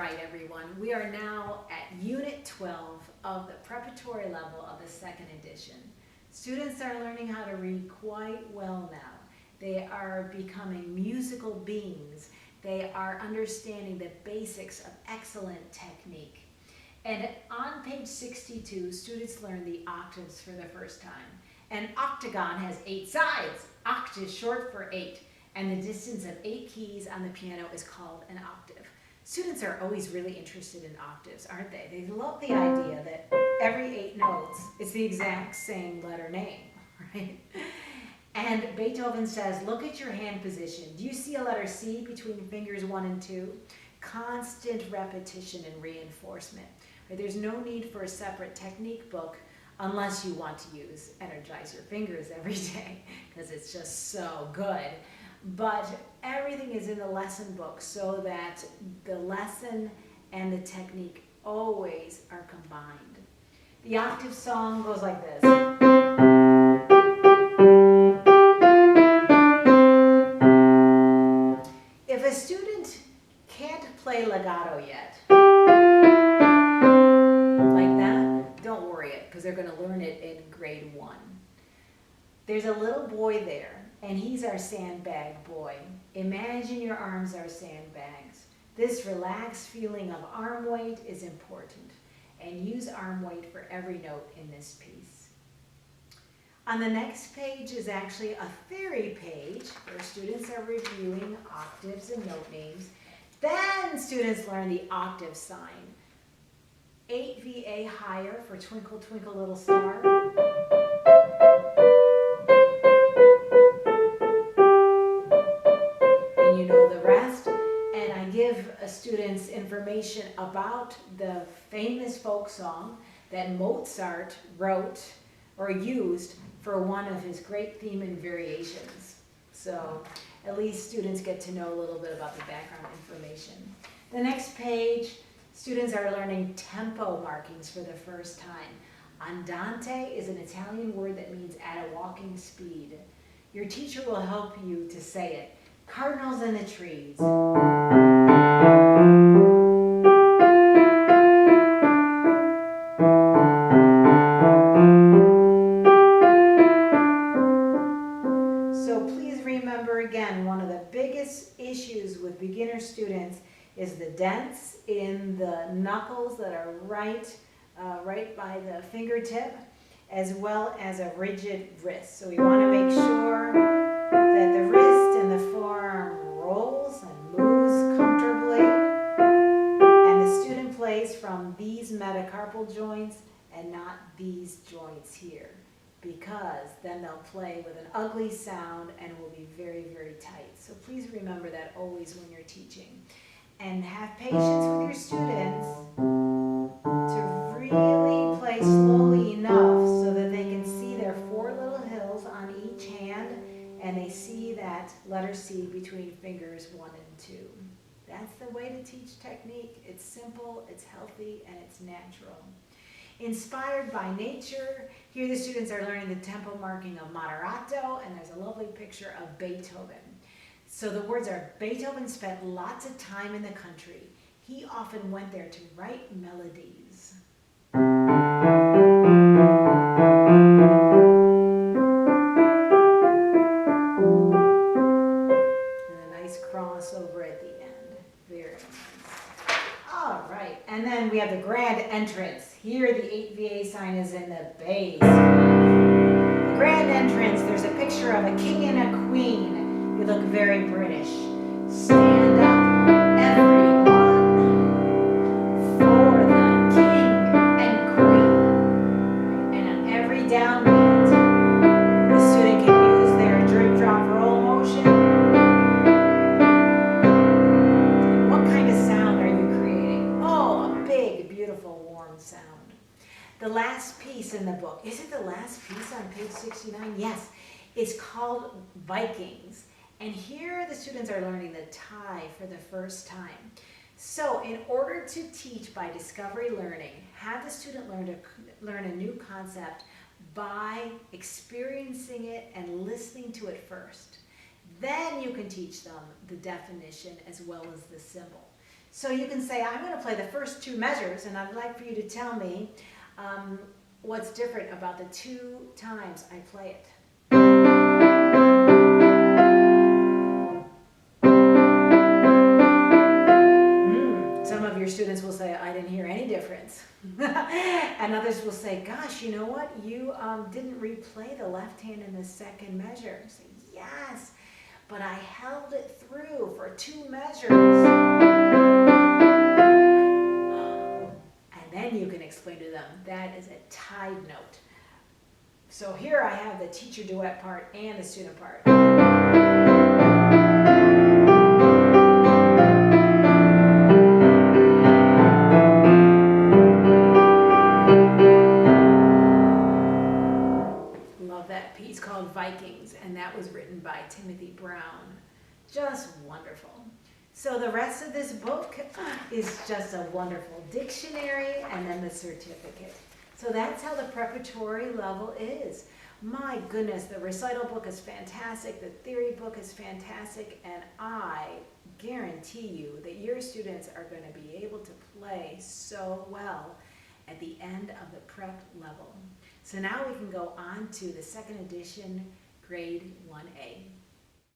right, everyone, we are now at Unit 12 of the preparatory level of the second edition. Students are learning how to read quite well now. They are becoming musical beings. They are understanding the basics of excellent technique. And on page 62, students learn the octaves for the first time. An octagon has 8 sides. Oct is short for 8, and the distance of 8 keys on the piano is called an octave. Students are always really interested in octaves, aren't they? They love the idea that every 8 notes is the exact same letter name, right? And Beethoven says, look at your hand position. Do you see a letter C between fingers 1 and 2? Constant repetition and reinforcement. Right? There's no need for a separate technique book unless you want to use Energize Your Fingers every day, because it's just so good. But everything is in the lesson book so that the lesson and the technique always are combined. The octave song goes like this. If a student can't play legato yet, like that, don't worry it, because they're going to learn it in grade 1. There's a little boy there, and he's our sandbag boy. Imagine your arms are sandbags. This relaxed feeling of arm weight is important, and use arm weight for every note in this piece. On the next page is actually a theory page where students are reviewing octaves and note names. Then students learn the octave sign. 8 VA higher for Twinkle Twinkle Little Star. And you know the rest. And I give students information about the famous folk song that Mozart wrote or used for one of his great theme and variations. So at least students get to know a little bit about the background information. The next page, students are learning tempo markings for the first time. Andante is an Italian word that means at a walking speed. Your teacher will help you to say it. Cardinals in the trees. Issues with beginner students is the dents in the knuckles that are right by the fingertip, as well as a rigid wrist. So we want to make sure that the wrist and the forearm rolls and moves comfortably, and the student plays from these metacarpal joints and not these joints here, because then they'll play with an ugly sound and will be very, very tight. So please remember that always when you're teaching. And have patience with your students to really play slowly enough so that they can see their 4 little hills on each hand, and they see that letter C between fingers 1 and 2. That's the way to teach technique. It's simple, it's healthy, and it's natural. Inspired by nature, here the students are learning the tempo marking of Moderato, and there's a lovely picture of Beethoven. So the words are, Beethoven spent lots of time in the country. He often went there to write melodies. And a nice crossover at the end. Very nice. All right, and then we have the grand entrance. Here the 8 VA sign is in the base. The grand entrance, there's a picture of a king and a queen. You look very British. Stand up, everyone, for the king and queen. And on every downbeat, the student can use their drip, drop, roll motion. What kind of sound are you creating? Oh, a big, beautiful, warm sound. The last piece in the book, is it the last piece on page 69? Yes, it's called Vikings. And here the students are learning the tie for the first time. So in order to teach by discovery learning, have the student learn a new concept by experiencing it and listening to it first. Then you can teach them the definition as well as the symbol. So you can say, I'm going to play the first two measures, and I'd like for you to tell me what's different about the two times I play it. Some of your students will say, I didn't hear any difference. And others will say, gosh, you know what? You didn't replay the left hand in the second measure. Say, yes, but I held it through for two measures. And then you can explain to them, that is a tied note. So here I have the teacher duet part and the student part. Love that piece called Vikings, and that was written by Timothy Brown. Just wonderful. So the rest of this book is just a wonderful dictionary and then the certificate. So that's how the preparatory level is. My goodness, the recital book is fantastic, the theory book is fantastic, and I guarantee you that your students are going to be able to play so well at the end of the prep level. So now we can go on to the second edition, grade 1A.